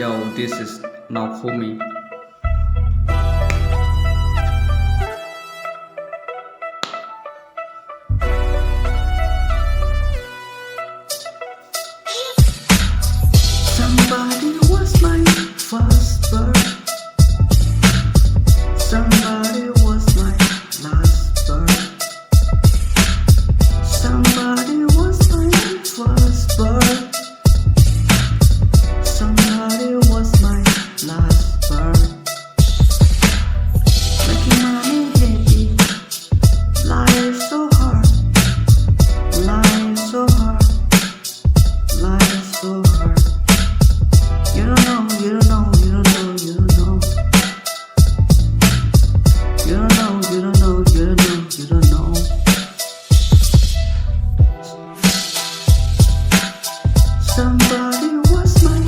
Yo, this is Naomi. Somebody was my first birth. Somebody was my last birth. Somebody was my first birth. Somebody was my last birth. Making money happy. Life so hard. Life so hard. Life so hard. You don't know, you don't know, you don't know, you don't know. You don't know, you don't know, you don't know, you don't know. Somebody was my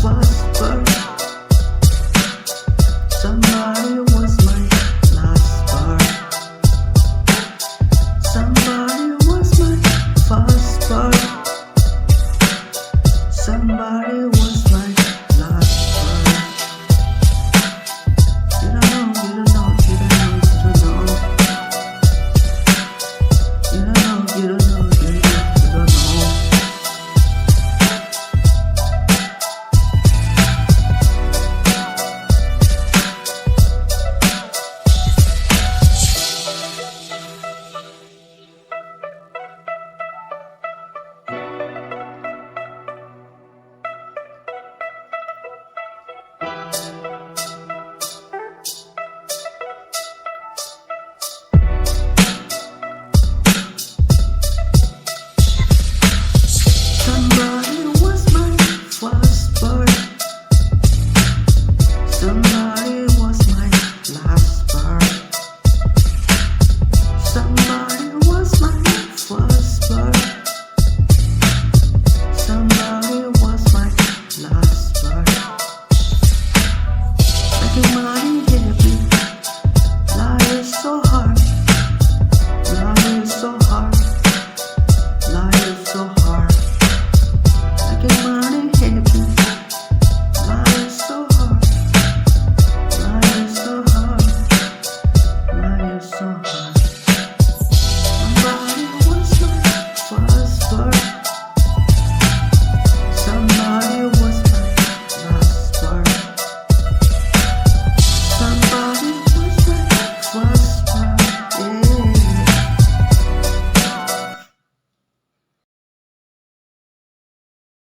first birth. Somebody was my last birth. Somebody was my first birth. Somebody was my last birth. You don't know, you don't know, you don't know, you don't know. You don't know, you don't know, you don't know, you don't know. Somebody was my first birth. Somebody was my last birth. Somebody